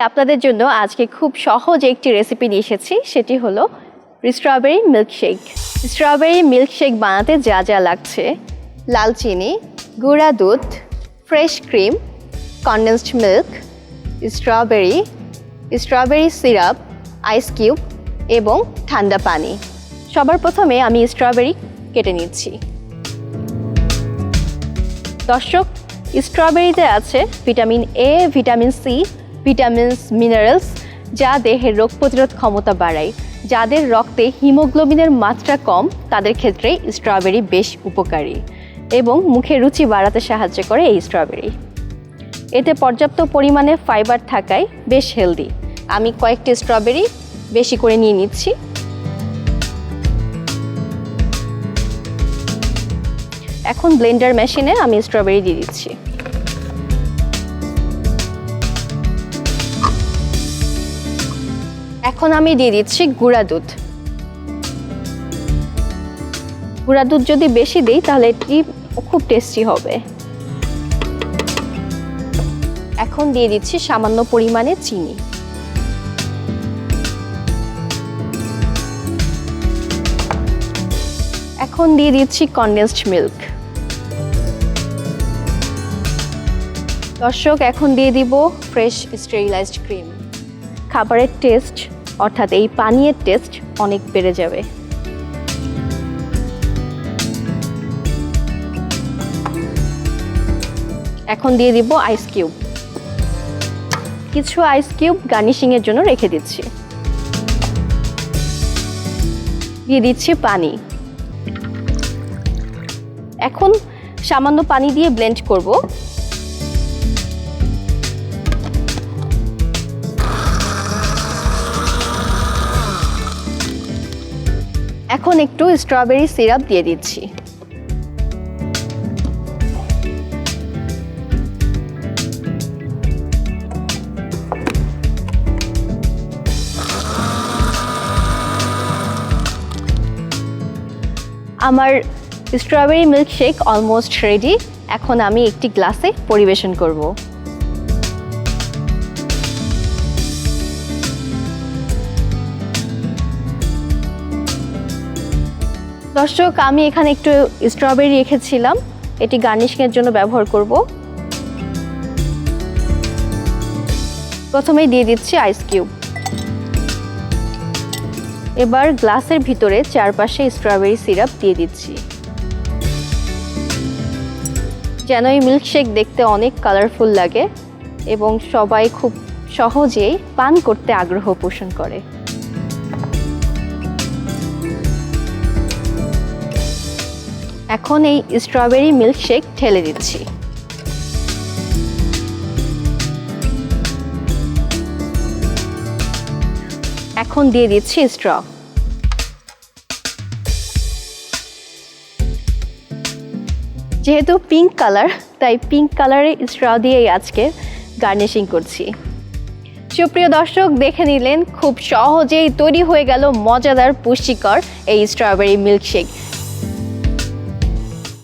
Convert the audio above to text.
আপনাদের জন্য আজকে খুব সহজ একটি রেসিপি নিয়ে এসেছি, সেটি হলো স্ট্রবেরি মিল্কশেক। স্ট্রবেরি মিল্কশেক বানাতে যা যা লাগছে: লাল চিনি, গুঁড়া দুধ, fresh cream, condensed milk, strawberry syrup, ice cube এবং ঠান্ডা পানি। সবার প্রথমে আমি স্ট্রবেরি কেটে নিচ্ছি। দর্শক, স্ট্রবেরিতে আছে vitamin A, vitamin C, vitamins, minerals, যা দেহের রোগ প্রতিরোধ ক্ষমতা বাড়ায়। যাদের রক্তে হিমোগ্লোবিনের মাত্রা কম তাদের ক্ষেত্রে স্ট্রবেরি বেশ উপকারী এবং মুখে রুচি বাড়াতে সাহায্য করে এই স্ট্রবেরি। এতে পর্যাপ্ত পরিমাণে ফাইবার থাকায় বেশ হেলদি। আমি কয়েকটি স্ট্রবেরি বেশি করে নিয়ে নিচ্ছি। এখন ব্লেন্ডার মেশিনে আমি স্ট্রবেরি দিয়ে দিচ্ছি। এখন আমি দিয়ে দিচ্ছি গুঁড়া দুধ। গুঁড়া দুধ যদি বেশি দিই তাহলে এটি খুব টেস্টি হবে। এখন দিয়ে দিচ্ছি সামান্য পরিমাণে চিনি। এখন দিয়ে দিচ্ছি কনডেন্সড মিল্ক। দর্শক, এখন দিয়ে দিব ফ্রেশ স্টেরিলাইজড ক্রিম। খাবারের টেস্ট অর্থাৎ এই পানীয়ের টেস্ট অনেক বেড়ে যাবে। এখন দিয়ে দিব আইস কিউব। কিছু আইস কিউব গার্নিশিংয়ের জন্য রেখে দিচ্ছি। দিয়ে দিচ্ছি পানি। এখন সামান্য পানি দিয়ে ব্লেন্ড করব। এখন একটু স্ট্রবেরি সিরাপ দিয়ে দিচ্ছি। আমার স্ট্রবেরি মিল্কশেক অলমোস্ট রেডি। এখন আমি একটি গ্লাসে পরিবেশন করব। দর্শক, আমি এখানে একটু স্ট্রবেরি রেখেছিলাম, এটি গার্নিশিংয়ের জন্য ব্যবহার করব। প্রথমেই দিয়ে দিচ্ছি আইস কিউব। এবার গ্লাসের ভিতরে চারপাশে স্ট্রবেরি সিরাপ দিয়ে দিচ্ছি, যেন এই মিল্কশেক দেখতে অনেক কালারফুল লাগে এবং সবাই খুব সহজেই পান করতে আগ্রহ পোষণ করে। এখন এই স্ট্রবেরি মিল্কশেক ঢেলে দিচ্ছি। এখন দিয়ে দিচ্ছি স্ট্র। যেহেতু পিঙ্ক কালার, তাই পিঙ্ক কালারের স্ট্র দিয়েই আজকে গার্নিশিং করছি। সুপ্রিয় দর্শক, দেখে নিলেন খুব সহজেই তৈরি হয়ে গেল মজাদার পুষ্টিকর এই স্ট্রবেরি মিল্কশেক।